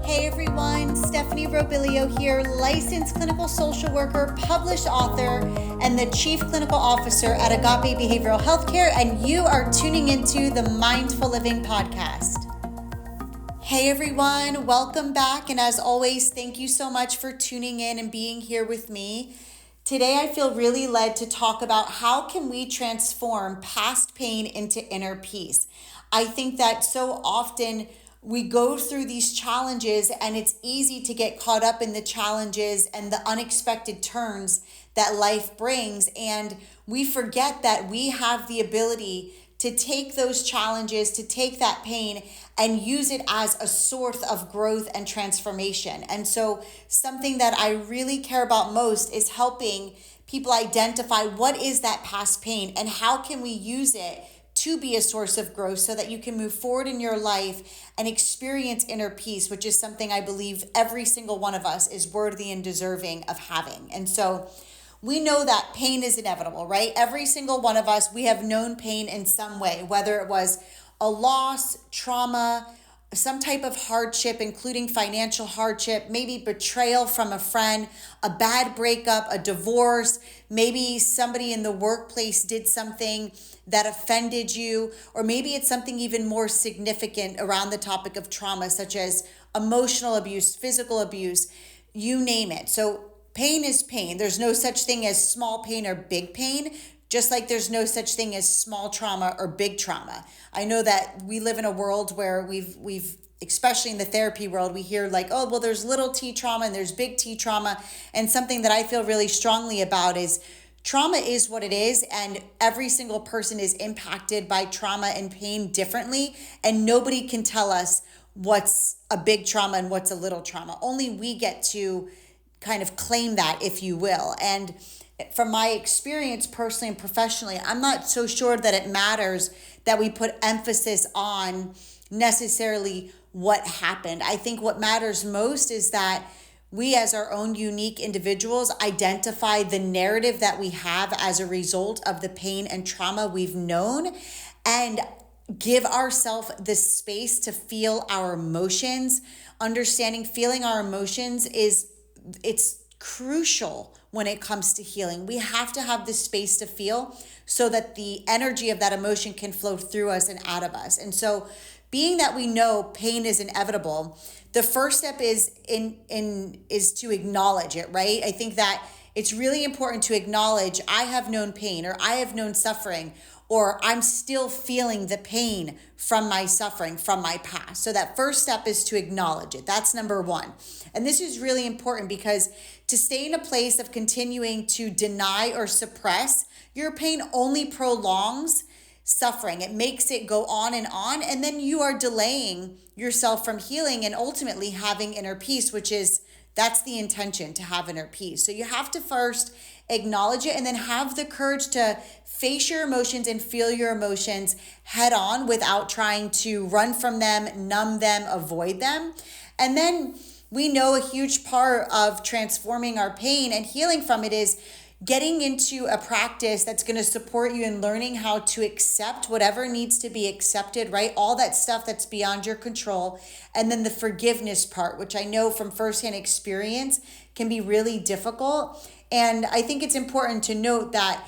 Hey everyone, Stephanie Robilio here, licensed clinical social worker, published author, and the Chief Clinical Officer at Agape Behavioral Healthcare, and you are tuning into the Mindful Living podcast. Hey everyone, welcome back, and as always, thank you so much for tuning in and being here with me. Today I feel really led to talk about how can we transform past pain into inner peace. I think that so often we go through these challenges and it's easy to get caught up in the challenges and the unexpected turns that life brings. And we forget that we have the ability to take those challenges, to take that pain and use it as a source of growth and transformation. And so something that I really care about most is helping people identify what is that past pain and how can we use it to be a source of growth so that you can move forward in your life and experience inner peace, which is something I believe every single one of us is worthy and deserving of having. And so we know that pain is inevitable, right? Every single one of us, we have known pain in some way, whether it was a loss, trauma, some type of hardship, including financial hardship, maybe betrayal from a friend, a bad breakup, a divorce, maybe somebody in the workplace did something that offended you, or maybe it's something even more significant around the topic of trauma, such as emotional abuse, physical abuse, you name it. So pain is pain. There's no such thing as small pain or big pain, just like there's no such thing as small trauma or big trauma. I know that we live in a world where we've especially in the therapy world, we hear like, oh, well, there's little t trauma and there's big T trauma. And something that I feel really strongly about is trauma is what it is, and every single person is impacted by trauma and pain differently, and nobody can tell us what's a big trauma and what's a little trauma. Only we get to kind of claim that, if you will. And from my experience personally and professionally, I'm not so sure that it matters that we put emphasis on necessarily what happened. I think what matters most is that we as our own unique individuals identify the narrative that we have as a result of the pain and trauma we've known and give ourselves the space to feel our emotions. Understanding feeling our emotions it's crucial when it comes to healing. We have to have the space to feel so that the energy of that emotion can flow through us and out of us. And so being that we know pain is inevitable, the first step is to acknowledge it, right? I think that it's really important to acknowledge I have known pain, or I have known suffering, or I'm still feeling the pain from my suffering from my past. So that first step is to acknowledge it. That's number one. And this is really important because to stay in a place of continuing to deny or suppress your pain only prolongs suffering. It makes it go on, and then you are delaying yourself from healing and ultimately having inner peace, that's the intention, to have inner peace. So you have to first acknowledge it and then have the courage to face your emotions and feel your emotions head on without trying to run from them, numb them, avoid them. And then we know a huge part of transforming our pain and healing from it is getting into a practice that's going to support you in learning how to accept whatever needs to be accepted, right? All that stuff that's beyond your control. And then the forgiveness part, which I know from firsthand experience can be really difficult. And I think it's important to note that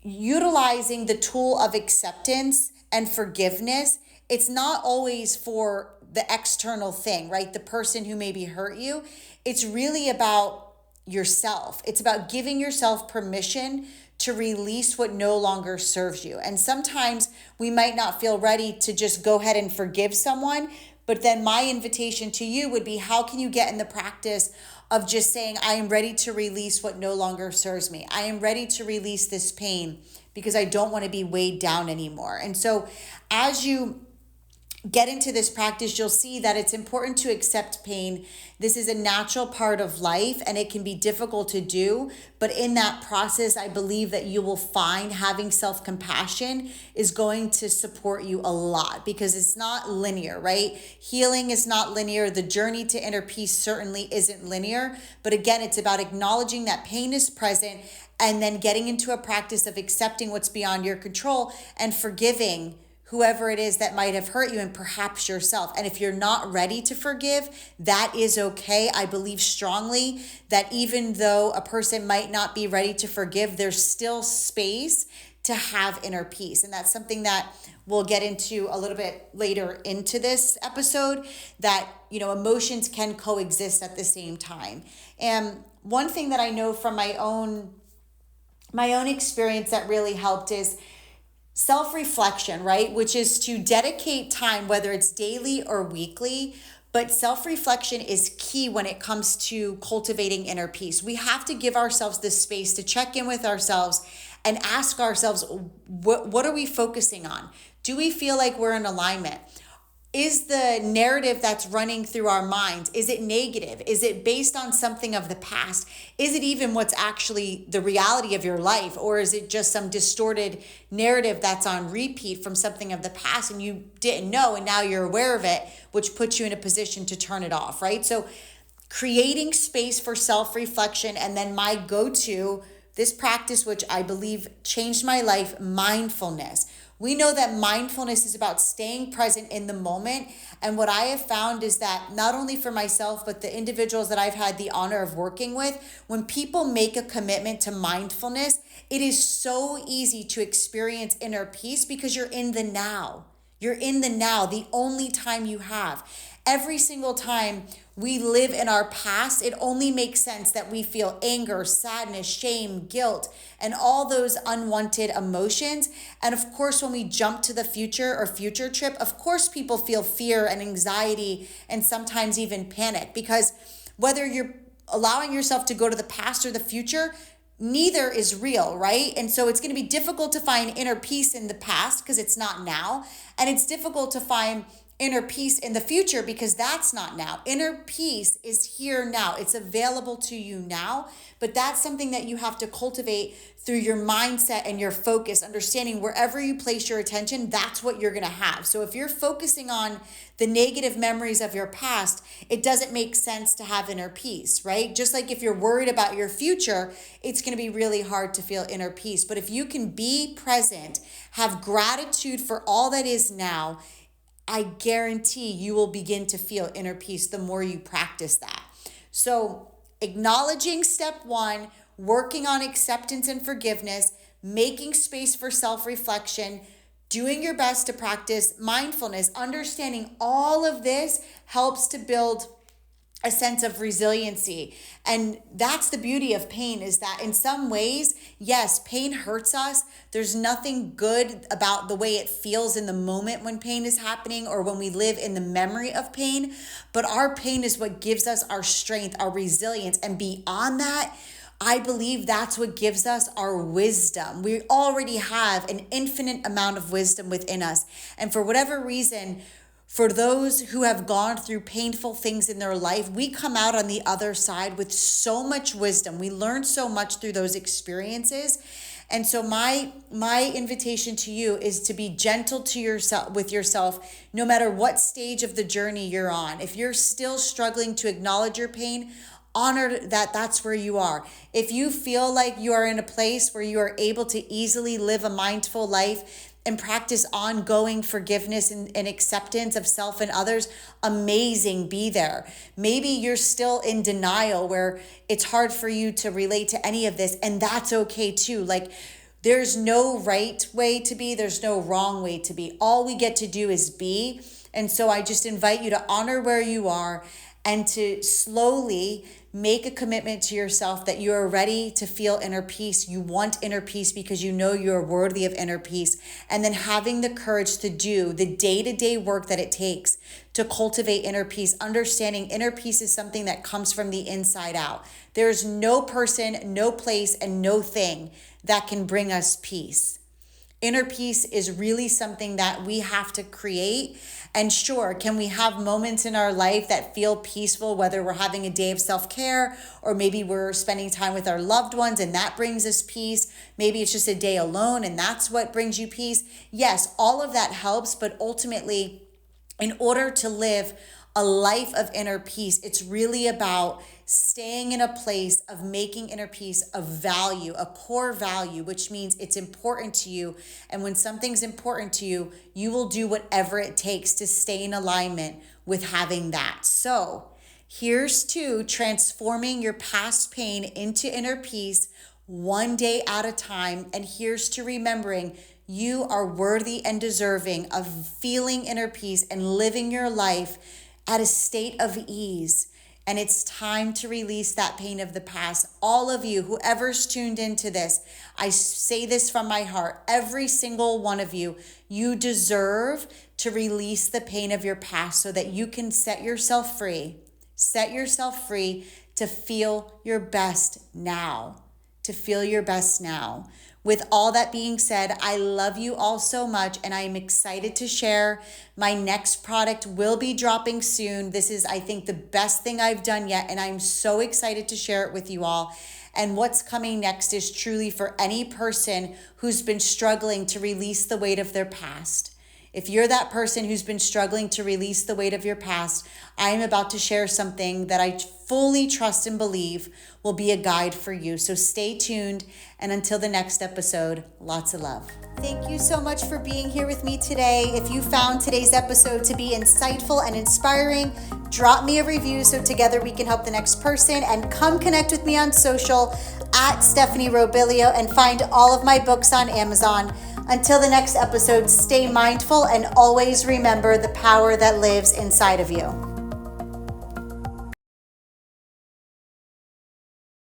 utilizing the tool of acceptance and forgiveness, it's not always for the external thing, right? The person who maybe hurt you. It's really about yourself. It's about giving yourself permission to release what no longer serves you. And sometimes we might not feel ready to just go ahead and forgive someone, but then my invitation to you would be, how can you get in the practice of just saying, I am ready to release what no longer serves me. I am ready to release this pain because I don't want to be weighed down anymore. And so as you get into this practice, you'll see that it's important to accept pain. This is a natural part of life and it can be difficult to do. But in that process, I believe that you will find having self-compassion is going to support you a lot because it's not linear, right? Healing is not linear. The journey to inner peace certainly isn't linear. But again, it's about acknowledging that pain is present and then getting into a practice of accepting what's beyond your control and forgiving whoever it is that might have hurt you and perhaps yourself. And if you're not ready to forgive, that is okay. I believe strongly that even though a person might not be ready to forgive, there's still space to have inner peace. And that's something that we'll get into a little bit later into this episode, that, emotions can coexist at the same time. And one thing that I know from my own experience that really helped is self-reflection, right? Which is to dedicate time, whether it's daily or weekly. But self-reflection is key when it comes to cultivating inner peace. We have to give ourselves the space to check in with ourselves and ask ourselves, what are we focusing on? Do we feel like we're in alignment? Is the narrative that's running through our minds, is it negative? Is it based on something of the past? Is it even what's actually the reality of your life? Or is it just some distorted narrative that's on repeat from something of the past and you didn't know and now you're aware of it, which puts you in a position to turn it off, right? So creating space for self-reflection, and then my go-to, this practice, which I believe changed my life, mindfulness. We know that mindfulness is about staying present in the moment. And what I have found is that not only for myself, but the individuals that I've had the honor of working with, when people make a commitment to mindfulness, it is so easy to experience inner peace because you're in the now. You're in the now, the only time you have. Every single time we live in our past, it only makes sense that we feel anger, sadness, shame, guilt, and all those unwanted emotions. And of course, when we jump to the future or future trip, of course, people feel fear and anxiety and sometimes even panic, because whether you're allowing yourself to go to the past or the future, neither is real, right? And so it's going to be difficult to find inner peace in the past because it's not now. And it's difficult to find inner peace in the future because that's not now. Inner peace is here now. It's available to you now, but that's something that you have to cultivate through your mindset and your focus, understanding wherever you place your attention, that's what you're going to have. So if you're focusing on the negative memories of your past, it doesn't make sense to have inner peace, right? Just like if you're worried about your future, it's going to be really hard to feel inner peace. But if you can be present, have gratitude for all that is now, I guarantee you will begin to feel inner peace the more you practice that. So acknowledging step one, working on acceptance and forgiveness, making space for self-reflection, doing your best to practice mindfulness, understanding all of this helps to build a sense of resiliency. And that's the beauty of pain, is that in some ways, yes, pain hurts us. There's nothing good about the way it feels in the moment when pain is happening or when we live in the memory of pain. But our pain is what gives us our strength, our resilience. And beyond that, I believe that's what gives us our wisdom. We already have an infinite amount of wisdom within us. And for whatever reason, for those who have gone through painful things in their life, we come out on the other side with so much wisdom. We learn so much through those experiences. And so my invitation to you is to be gentle to yourself, with yourself, no matter what stage of the journey you're on. If you're still struggling to acknowledge your pain, honor that that's where you are. If you feel like you are in a place where you are able to easily live a mindful life and practice ongoing forgiveness and acceptance of self and others, amazing, be there. Maybe you're still in denial where it's hard for you to relate to any of this, and that's okay too. Like, there's no right way to be, there's no wrong way to be. All we get to do is be. And so I just invite you to honor where you are and to slowly make a commitment to yourself that you are ready to feel inner peace. You want inner peace because you know you're worthy of inner peace. And then having the courage to do the day-to-day work that it takes to cultivate inner peace, understanding inner peace is something that comes from the inside out. There's no person, no place, and no thing that can bring us peace. Inner peace is really something that we have to create. And sure, can we have moments in our life that feel peaceful, whether we're having a day of self-care or maybe we're spending time with our loved ones and that brings us peace. Maybe it's just a day alone and that's what brings you peace. Yes, all of that helps, but ultimately, in order to live a life of inner peace. It's really about staying in a place of making inner peace a value, a core value, which means it's important to you. And when something's important to you, you will do whatever it takes to stay in alignment with having that. So here's to transforming your past pain into inner peace one day at a time. And here's to remembering you are worthy and deserving of feeling inner peace and living your life at a state of ease. And it's time to release that pain of the past. All of you, whoever's tuned into this, I say this from my heart. Every single one of you, you deserve to release the pain of your past so that you can set yourself free. Set yourself free to feel your best now. To feel your best now. With all that being said, I love you all so much, and I am excited to share. My next product will be dropping soon. This is, I think, the best thing I've done yet, and I'm so excited to share it with you all. And what's coming next is truly for any person who's been struggling to release the weight of their past. If you're that person who's been struggling to release the weight of your past, I am about to share something that I fully trust and believe will be a guide for you. So stay tuned, and until the next episode, lots of love. Thank you so much for being here with me today. If you found today's episode to be insightful and inspiring, drop me a review so together we can help the next person, and come connect with me on social at Stephanie Robilio and find all of my books on Amazon. Until the next episode, stay mindful and always remember the power that lives inside of you.